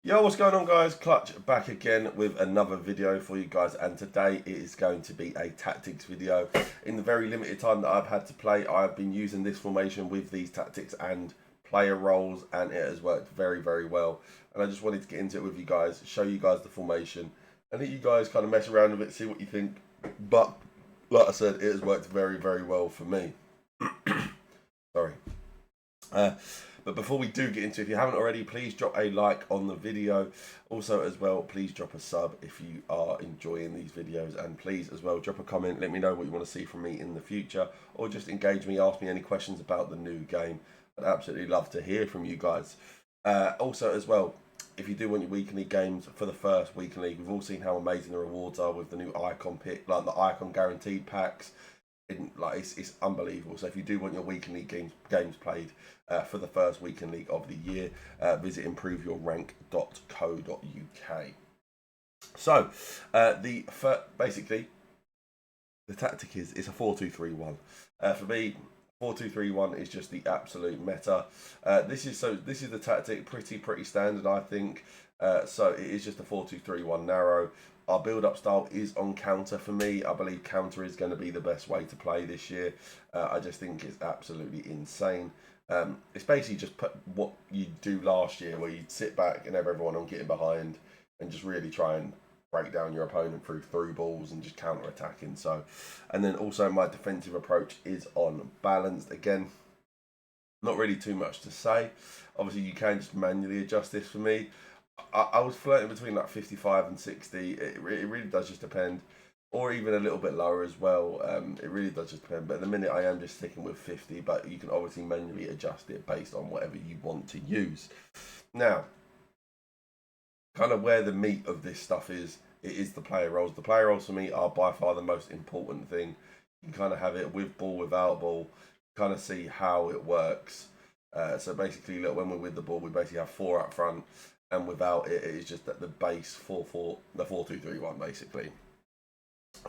Yo, what's going on, guys? Clutch back again with another video for you guys, and today it is going to be a tactics video. In the very limited time that I've had to play, I've been using this formation with these tactics and player roles, and it has worked very, very well. And I just wanted to get into it with you guys, show you guys the formation, and let you guys kind of mess around with it, see what you think. But like I said, it has worked very, very well for me. Sorry. But before we do get into it, if you haven't already, please drop a like on the video. Also, as well, please drop a sub if you are enjoying these videos. And please, as well, drop a comment. Let me know what you want to see from me in the future. Or just engage me, ask me any questions about the new game. I'd absolutely love to hear from you guys. Also, as well, if you do want your weekly games for the first weekly, we've all seen how amazing the rewards are with the new icon pick, like the icon guaranteed packs. It's unbelievable. So if you do want your weekly games played for the first weekend league of the year, visit improveyourrank.co.uk. So basically the tactic is a 4-2-3-1. For me, 4-2-3-1 is just the absolute meta. This is the tactic, pretty standard, I think. So it is just a 4-2-3-1 narrow. Our build-up style is on counter for me. I believe counter is going to be the best way to play this year. I just think it's absolutely insane. It's basically just what you do last year, where you sit back and have everyone on getting behind and just really try and break down your opponent through balls and just counter attacking. So, and then also my defensive approach is on balanced. Again, not really too much to say. Obviously, you can just manually adjust this for me. I was flirting between like 55 and 60. It really does just depend, or even a little bit lower as well. It really does just depend. But at the minute, I am just sticking with 50. But you can obviously manually adjust it based on whatever you want to use. Now, kind of where the meat of this stuff is, it is the player roles. The player roles for me are by far the most important thing. You can kind of have it with ball, without ball, kind of see how it works. So basically, look, when we're with the ball, we basically have 4 up front. And without it, it is just that the base 4-2-3-1 basically.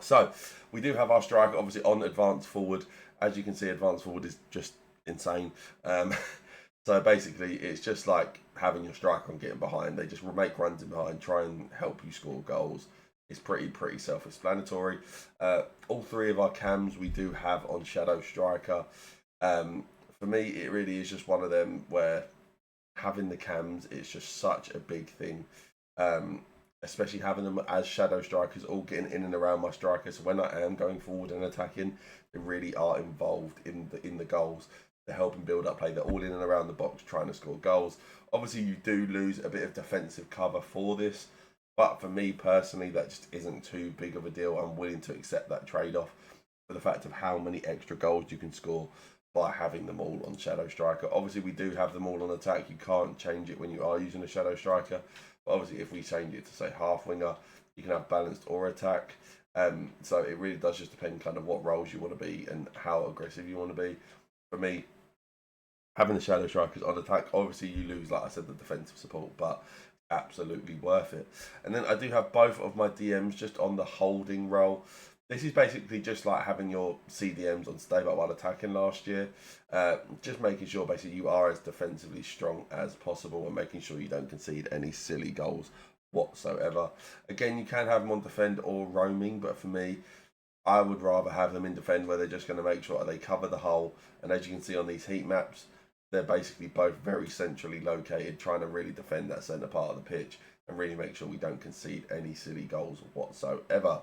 So we do have our striker obviously on advanced forward. As you can see, advanced forward is just insane. So basically, it's just like having your striker on getting behind. They just make runs in behind, try and help you score goals. It's pretty self-explanatory. All 3 of our cams we do have on shadow striker. For me, it really is just one of them where having the cams, it's just such a big thing, especially having them as shadow strikers, all getting in and around my striker. So when I am going forward and attacking, they really are involved in the goals. They're helping build up play. They're all in and around the box trying to score goals. Obviously, you do lose a bit of defensive cover for this, but for me personally, that just isn't too big of a deal. I'm willing to accept that trade-off for the fact of how many extra goals you can score by having them all on shadow striker. Obviously, we do have them all on attack. You can't change it when you are using a shadow striker. But obviously, if we change it to say half winger, you can have balanced or attack. So it really does just depend kind of what roles you want to be and how aggressive you want to be. For me, having the shadow strikers on attack, obviously you lose, like I said, the defensive support, but absolutely worth it. And then I do have both of my DMs just on the holding role. This is basically just like having your CDMs on stay back while attacking last year. Just making sure basically you are as defensively strong as possible and making sure you don't concede any silly goals whatsoever. Again, you can have them on defend or roaming, but for me, I would rather have them in defend, where they're just going to make sure they cover the hole. And as you can see on these heat maps, they're basically both very centrally located, trying to really defend that centre part of the pitch and really make sure we don't concede any silly goals whatsoever.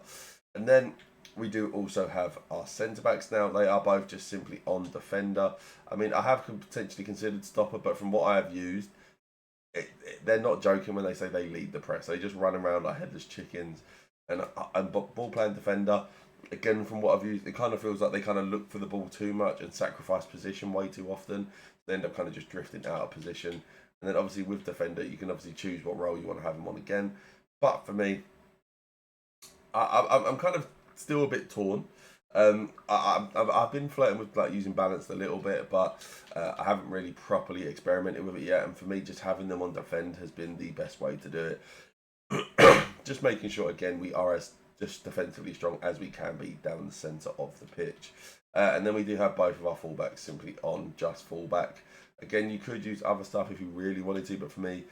And then we do also have our centre backs now. They are both just simply on defender. I mean, I have potentially considered stopper, but from what I have used, they're not joking when they say they lead the press. They just run around like headless chickens. And ball playing defender, again, from what I've used, it kind of feels like they kind of look for the ball too much and sacrifice position way too often. They end up kind of just drifting out of position. And then obviously with defender, you can obviously choose what role you want to have them on again. But for me, I'm kind of still a bit torn. I've been flirting with like using balanced a little bit, but I haven't really properly experimented with it yet. And for me, just having them on defend has been the best way to do it. Just making sure again we are as just defensively strong as we can be down the centre of the pitch. And then we do have both of our fullbacks simply on just fullback. Again, you could use other stuff if you really wanted to, but for me,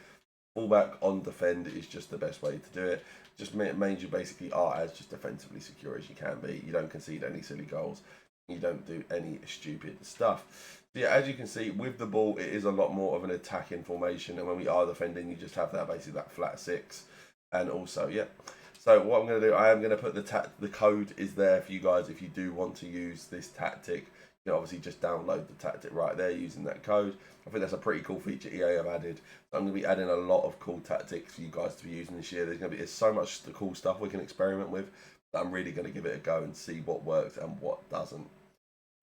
Fullback on defend is just the best way to do it. Just means you basically are as just defensively secure as you can be. You don't concede any silly goals. You don't do any stupid stuff. So yeah, as you can see, with the ball, it is a lot more of an attacking formation. And when we are defending, you just have that basically that flat 6. And also, yeah. So what I'm going to do, I am going to put the code is there for you guys if you do want to use this tactic. You know, obviously just download the tactic right there using that code. I think that's a pretty cool feature EA have added. So I'm going to be adding a lot of cool tactics for you guys to be using this year. There's so much cool stuff we can experiment with that I'm really going to give it a go and see what works and what doesn't.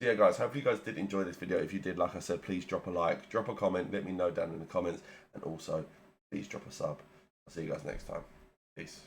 So yeah, guys, hope you guys did enjoy this video. If you did, like I said, please drop a like, drop a comment, let me know down in the comments, and also please drop a sub. I'll see you guys next time. Peace.